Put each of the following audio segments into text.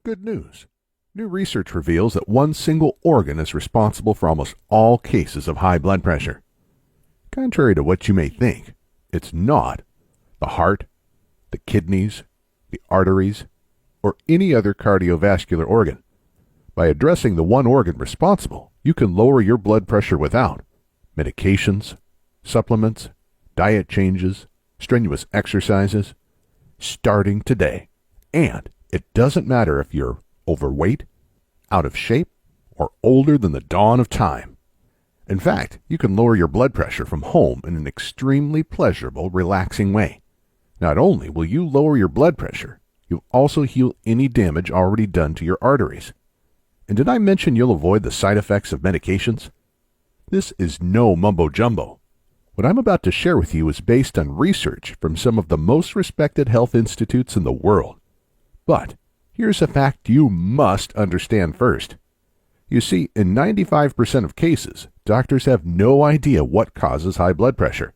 Good news. New research reveals that one single organ is responsible for almost all cases of high blood pressure. Contrary to what you may think, it's not the heart, the kidneys, the arteries, or any other cardiovascular organ. By addressing the one organ responsible, you can lower your blood pressure without medications, supplements, diet changes, strenuous exercises, starting today. And it doesn't matter if you're overweight, out of shape, or older than the dawn of time. In fact, you can lower your blood pressure from home in an extremely pleasurable, relaxing way. Not only will you lower your blood pressure, you'll also heal any damage already done to your arteries. And did I mention you'll avoid the side effects of medications? This is no mumbo-jumbo. What I'm about to share with you is based on research from some of the most respected health institutes in the world. But here's a fact you must understand first. You see, in 95% of cases, doctors have no idea what causes high blood pressure.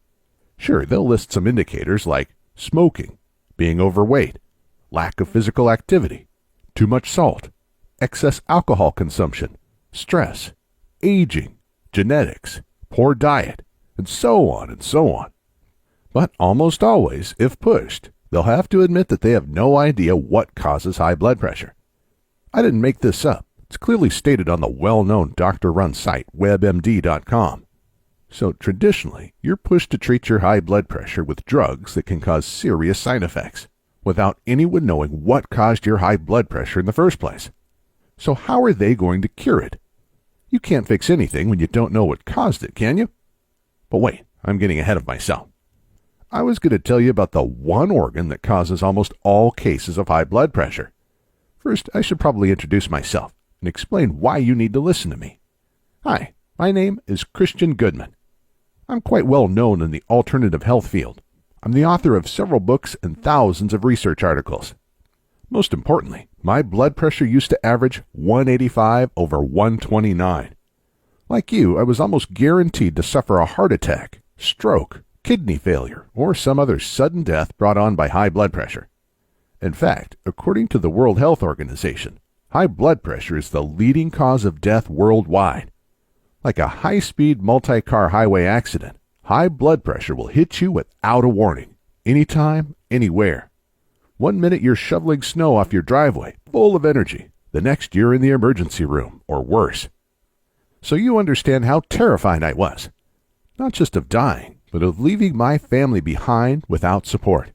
Sure, they'll list some indicators like smoking, being overweight, lack of physical activity, too much salt, excess alcohol consumption, stress, aging, genetics, poor diet, and so on and so on. But almost always, if pushed, they'll have to admit that they have no idea what causes high blood pressure. I didn't make this up. It's clearly stated on the well-known doctor-run site WebMD.com. So traditionally, you're pushed to treat your high blood pressure with drugs that can cause serious side effects, without anyone knowing what caused your high blood pressure in the first place. So how are they going to cure it? You can't fix anything when you don't know what caused it, can you? But wait, I'm getting ahead of myself. I was going to tell you about the one organ that causes almost all cases of high blood pressure. First, I should probably introduce myself and explain why you need to listen to me. Hi, my name is Christian Goodman. I'm quite well known in the alternative health field. I'm the author of several books and thousands of research articles. Most importantly, my blood pressure used to average 185/129. Like you, I was almost guaranteed to suffer a heart attack, stroke, kidney failure, or some other sudden death brought on by high blood pressure. In fact, according to the World Health Organization, high blood pressure is the leading cause of death worldwide. Like a high-speed multi-car highway accident, high blood pressure will hit you without a warning, anytime, anywhere. One minute you're shoveling snow off your driveway, full of energy. The next you're in the emergency room, or worse. So you understand how terrified I was. Not just of dying, but of leaving my family behind without support.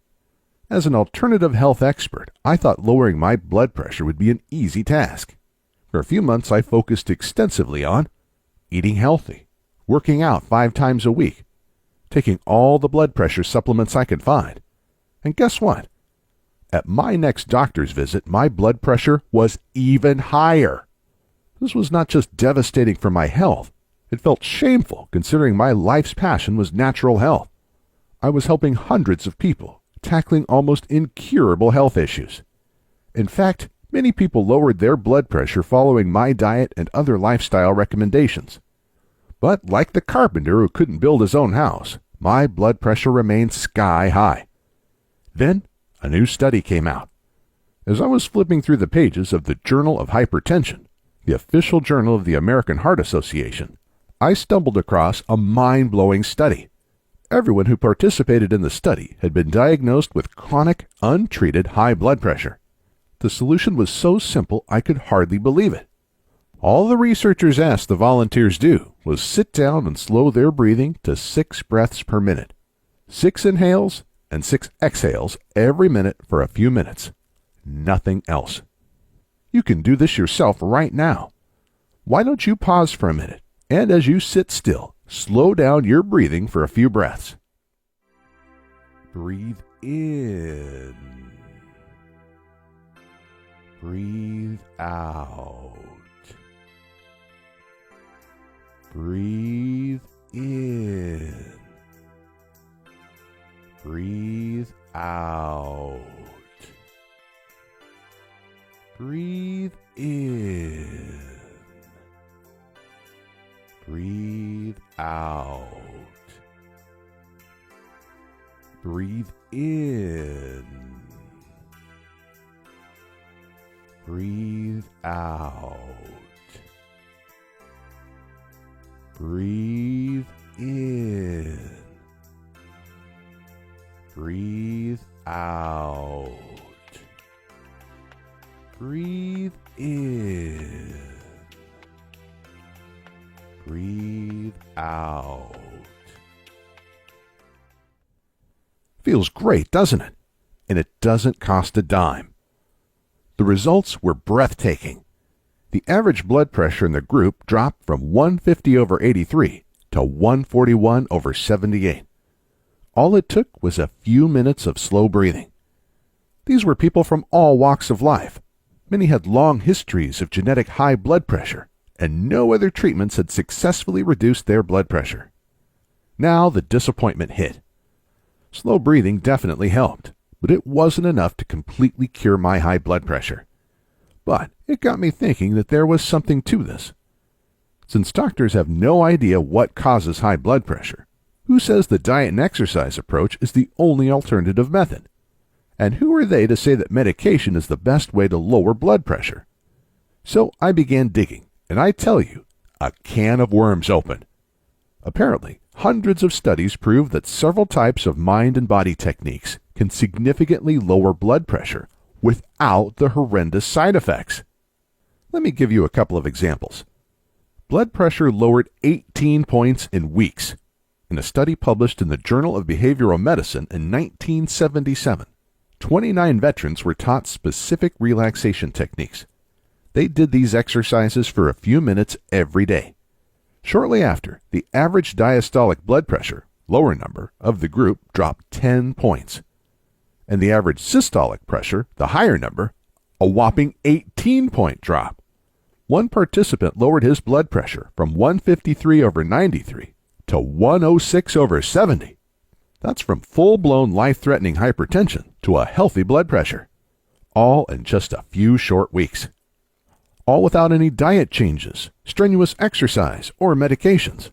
As an alternative health expert, I thought lowering my blood pressure would be an easy task. For a few months, I focused extensively on eating healthy, working out 5 times a week, taking all the blood pressure supplements I could find. And guess what? At my next doctor's visit, my blood pressure was even higher. This was not just devastating for my health. It felt shameful considering my life's passion was natural health. I was helping hundreds of people, tackling almost incurable health issues. In fact, many people lowered their blood pressure following my diet and other lifestyle recommendations. But like the carpenter who couldn't build his own house, my blood pressure remained sky high. Then a new study came out. As I was flipping through the pages of the Journal of Hypertension, the official journal of the American Heart Association, I stumbled across a mind-blowing study. Everyone who participated in the study had been diagnosed with chronic, untreated high blood pressure. The solution was so simple I could hardly believe it. All the researchers asked the volunteers do was sit down and slow their breathing to 6 breaths per minute. 6 inhales and 6 exhales every minute for a few minutes. Nothing else. You can do this yourself right now. Why don't you pause for a minute, and as you sit still, slow down your breathing for a few breaths. Breathe in. Breathe out. Breathe in. Breathe out. Breathe in. Breathe out. Breathe in. Breathe out. Breathe in. Breathe out. Breathe in. Breathe out. Feels great, doesn't it? And it doesn't cost a dime. The results were breathtaking. The average blood pressure in the group dropped from 150/83 to 141/78. All it took was a few minutes of slow breathing. These were people from all walks of life. Many had long histories of genetic high blood pressure, and no other treatments had successfully reduced their blood pressure. Now the disappointment hit. Slow breathing definitely helped, but it wasn't enough to completely cure my high blood pressure. But it got me thinking that there was something to this. Since doctors have no idea what causes high blood pressure, who says the diet and exercise approach is the only alternative method? And who are they to say that medication is the best way to lower blood pressure? So I began digging, and I tell you, a can of worms opened. Apparently, hundreds of studies prove that several types of mind and body techniques can significantly lower blood pressure without the horrendous side effects. Let me give you a couple of examples. Blood pressure lowered 18 points in weeks. In a study published in the Journal of Behavioral Medicine in 1977, 29 veterans were taught specific relaxation techniques. They did these exercises for a few minutes every day. Shortly after, the average diastolic blood pressure, lower number, of the group dropped 10 points. And the average systolic pressure, the higher number, a whopping 18-point drop. One participant lowered his blood pressure from 153/93 to 106/70. That's from full-blown life-threatening hypertension to a healthy blood pressure. All in just a few short weeks. All without any diet changes, strenuous exercise, or medications.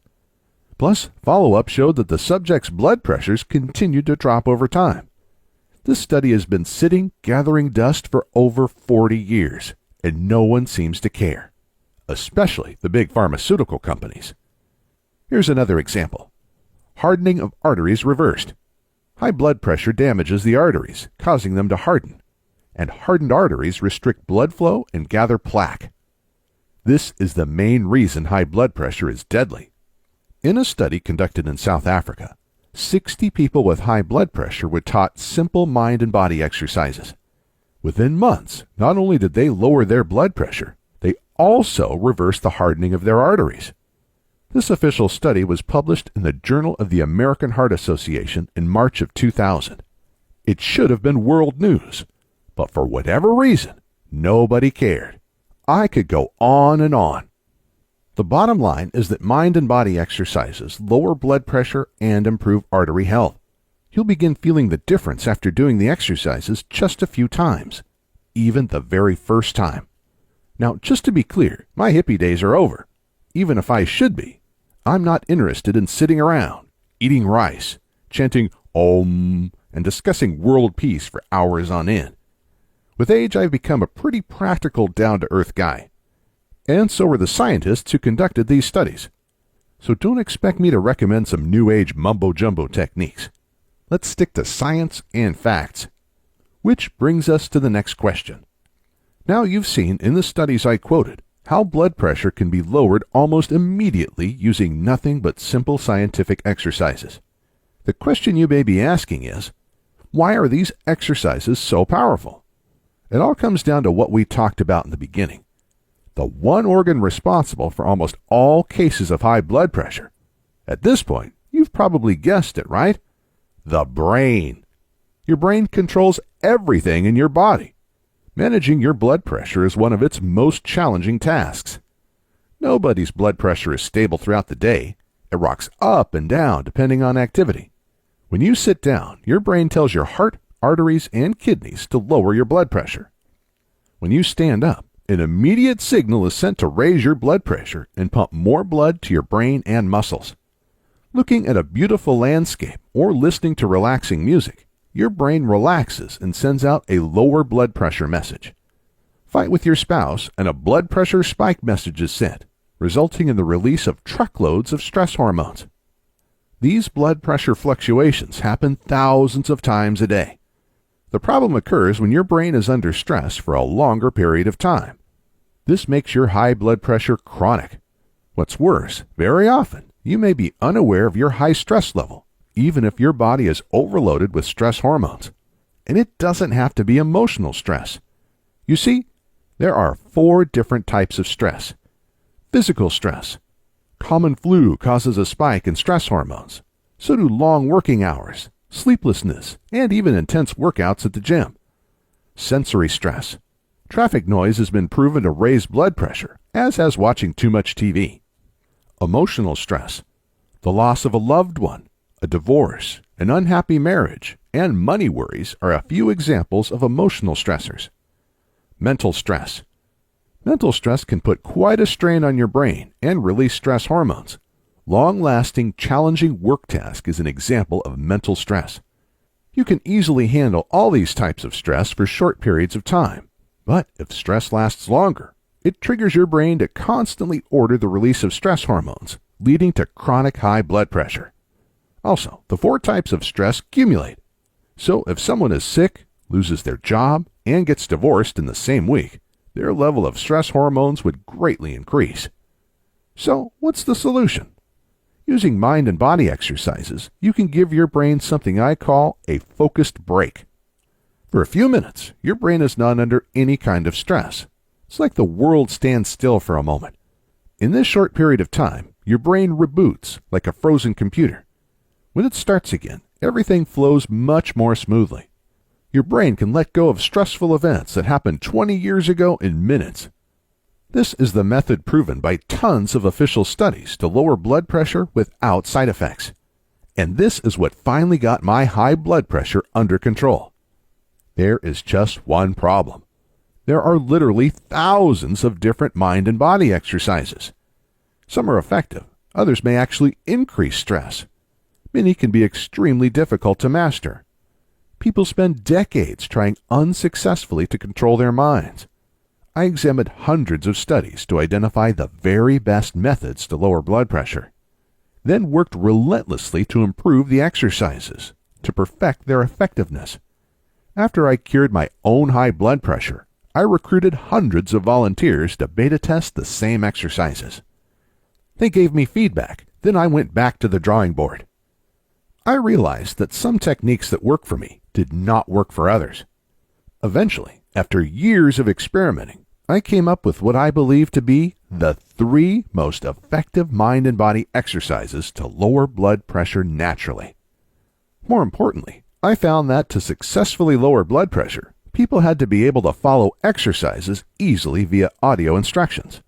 Plus, follow-up showed that the subject's blood pressures continued to drop over time. This study has been sitting, gathering dust for over 40 years, and no one seems to care, especially the big pharmaceutical companies. Here's another example. Hardening of arteries reversed. High blood pressure damages the arteries, causing them to harden, and hardened arteries restrict blood flow and gather plaque. This is the main reason high blood pressure is deadly. In a study conducted in South Africa, 60 people with high blood pressure were taught simple mind and body exercises. Within months, not only did they lower their blood pressure, they also reversed the hardening of their arteries. This official study was published in the Journal of the American Heart Association in March of 2000. It should have been world news, but for whatever reason, nobody cared. I could go on and on. The bottom line is that mind and body exercises lower blood pressure and improve artery health. You'll begin feeling the difference after doing the exercises just a few times, even the very first time. Now, just to be clear, my hippie days are over. Even if I should be, I'm not interested in sitting around, eating rice, chanting Om, and discussing world peace for hours on end. With age, I've become a pretty practical, down-to-earth guy. And so are the scientists who conducted these studies. So don't expect me to recommend some new age mumbo-jumbo techniques. Let's stick to science and facts. Which brings us to the next question. Now you've seen in the studies I quoted how blood pressure can be lowered almost immediately using nothing but simple scientific exercises. The question you may be asking is, why are these exercises so powerful? It all comes down to what we talked about in the beginning. The one organ responsible for almost all cases of high blood pressure. At this point, you've probably guessed it, right? The brain. Your brain controls everything in your body. Managing your blood pressure is one of its most challenging tasks. Nobody's blood pressure is stable throughout the day. It rocks up and down depending on activity. When you sit down, your brain tells your heart, arteries, and kidneys to lower your blood pressure. When you stand up, an immediate signal is sent to raise your blood pressure and pump more blood to your brain and muscles. Looking at a beautiful landscape or listening to relaxing music, your brain relaxes and sends out a lower blood pressure message. Fight with your spouse and a blood pressure spike message is sent, resulting in the release of truckloads of stress hormones. These blood pressure fluctuations happen thousands of times a day. The problem occurs when your brain is under stress for a longer period of time. This makes your high blood pressure chronic. What's worse, very often, you may be unaware of your high stress level, even if your body is overloaded with stress hormones. And it doesn't have to be emotional stress. You see, there are 4 different types of stress. Physical stress. Common flu causes a spike in stress hormones. So do long working hours, sleeplessness, and even intense workouts at the gym. Sensory stress. Traffic noise has been proven to raise blood pressure, as has watching too much TV. Emotional stress. The loss of a loved one, a divorce, an unhappy marriage, and money worries are a few examples of emotional stressors. Mental stress. Mental stress can put quite a strain on your brain and release stress hormones. Long-lasting, challenging work task is an example of mental stress. You can easily handle all these types of stress for short periods of time. But if stress lasts longer, it triggers your brain to constantly order the release of stress hormones, leading to chronic high blood pressure. Also, the 4 types of stress accumulate. So if someone is sick, loses their job, and gets divorced in the same week, their level of stress hormones would greatly increase. So, what's the solution? Using mind and body exercises, you can give your brain something I call a focused break. For a few minutes, your brain is not under any kind of stress. It's like the world stands still for a moment. In this short period of time, your brain reboots like a frozen computer. When it starts again, everything flows much more smoothly. Your brain can let go of stressful events that happened 20 years ago in minutes. This is the method proven by tons of official studies to lower blood pressure without side effects. And this is what finally got my high blood pressure under control. There is just one problem. There are literally thousands of different mind and body exercises. Some are effective, others may actually increase stress. Many can be extremely difficult to master. People spend decades trying unsuccessfully to control their minds. I examined hundreds of studies to identify the very best methods to lower blood pressure, then worked relentlessly to improve the exercises, to perfect their effectiveness. After I cured my own high blood pressure, I recruited hundreds of volunteers to beta test the same exercises. They gave me feedback, then I went back to the drawing board. I realized that some techniques that work for me did not work for others. Eventually, after years of experimenting, I came up with what I believe to be the 3 most effective mind and body exercises to lower blood pressure naturally. More importantly, I found that to successfully lower blood pressure, people had to be able to follow exercises easily via audio instructions.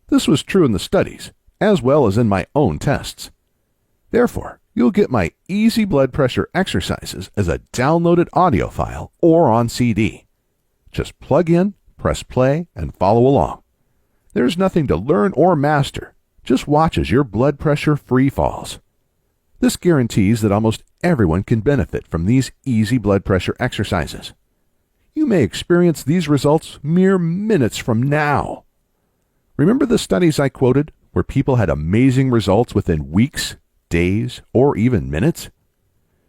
This was true in the studies, as well as in my own tests. Therefore, you'll get my easy blood pressure exercises as a downloaded audio file or on CD. Just plug in, press play, and follow along. There's nothing to learn or master. Just watch as your blood pressure free falls. This guarantees that almost everyone can benefit from these easy blood pressure exercises. You may experience these results mere minutes from now. Remember the studies I quoted where people had amazing results within weeks, days, or even minutes?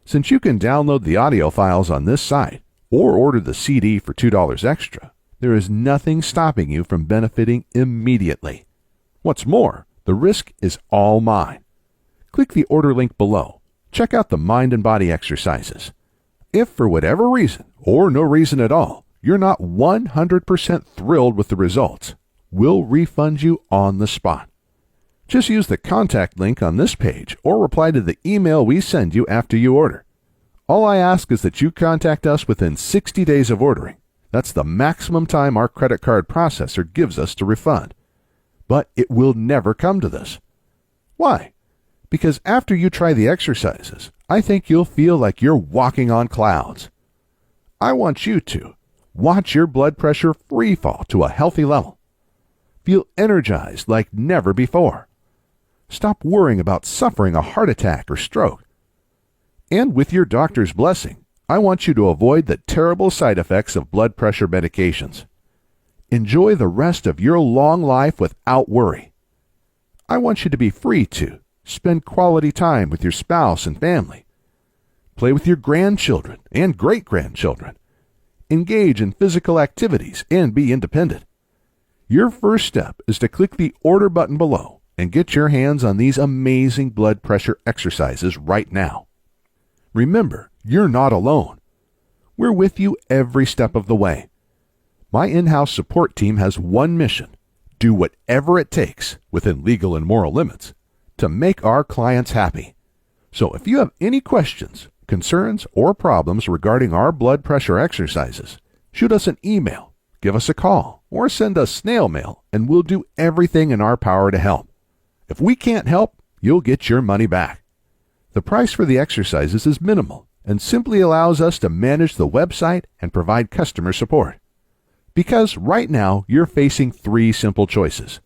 Since you can download the audio files on this site or order the CD for $2 extra, there is nothing stopping you from benefiting immediately. What's more, the risk is all mine. Click the order link below. Check out the mind and body exercises. If for whatever reason, or no reason at all, you're not 100% thrilled with the results, we'll refund you on the spot. Just use the contact link on this page or reply to the email we send you after you order. All I ask is that you contact us within 60 days of ordering. That's the maximum time our credit card processor gives us to refund. But it will never come to this. Why? Because after you try the exercises, I think you'll feel like you're walking on clouds. I want you to watch your blood pressure free fall to a healthy level. Feel energized like never before. Stop worrying about suffering a heart attack or stroke. And with your doctor's blessing, I want you to avoid the terrible side effects of blood pressure medications. Enjoy the rest of your long life without worry. I want you to be free to spend quality time with your spouse and family. Play with your grandchildren and great-grandchildren. Engage in physical activities and be independent. Your first step is to click the order button below and get your hands on these amazing blood pressure exercises right now. Remember, you're not alone. We're with you every step of the way. My in-house support team has one mission: do whatever it takes, within legal and moral limits, to make our clients happy. So if you have any questions, concerns, or problems regarding our blood pressure exercises, shoot us an email, give us a call, or send us snail mail, and we'll do everything in our power to help. If we can't help, you'll get your money back. The price for the exercises is minimal and simply allows us to manage the website and provide customer support. Because right now, you're facing 3 simple choices.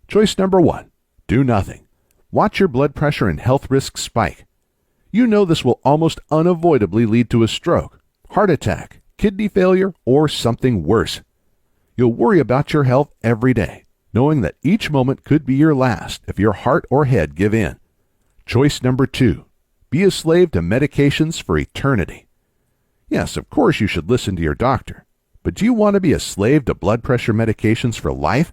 Choice number 1, do nothing. Watch your blood pressure and health risks spike. You know this will almost unavoidably lead to a stroke, heart attack, kidney failure, or something worse. You'll worry about your health every day, knowing that each moment could be your last if your heart or head give in. Choice number 2, be a slave to medications for eternity. Yes, of course you should listen to your doctor, but do you want to be a slave to blood pressure medications for life?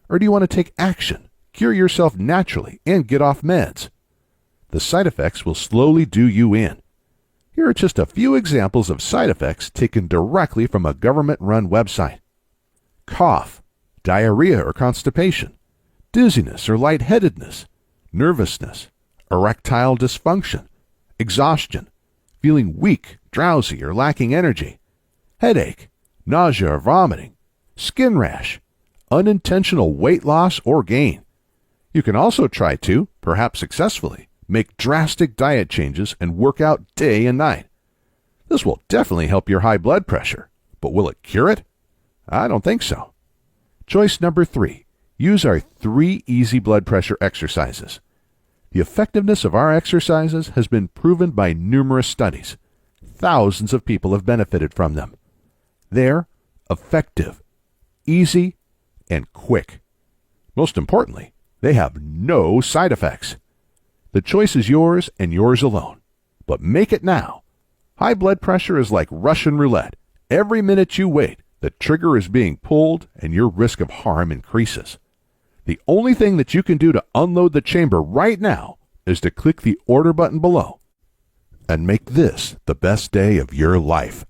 Or do you want to take action, cure yourself naturally, and get off meds? The side effects will slowly do you in. Here are just a few examples of side effects taken directly from a government-run website. Cough, diarrhea or constipation, dizziness or lightheadedness, nervousness, erectile dysfunction, exhaustion, feeling weak, drowsy, or lacking energy, headache, nausea or vomiting, skin rash, unintentional weight loss or gain. You can also try to, perhaps successfully, make drastic diet changes and work out day and night. This will definitely help your high blood pressure, but will it cure it? I don't think so. Choice number 3, use our 3 easy blood pressure exercises. The effectiveness of our exercises has been proven by numerous studies. Thousands of people have benefited from them. They're effective, easy, and quick. Most importantly, they have no side effects. The choice is yours and yours alone. But make it now. High blood pressure is like Russian roulette. Every minute you wait, the trigger is being pulled and your risk of harm increases. The only thing that you can do to unload the chamber right now is to click the order button below and make this the best day of your life.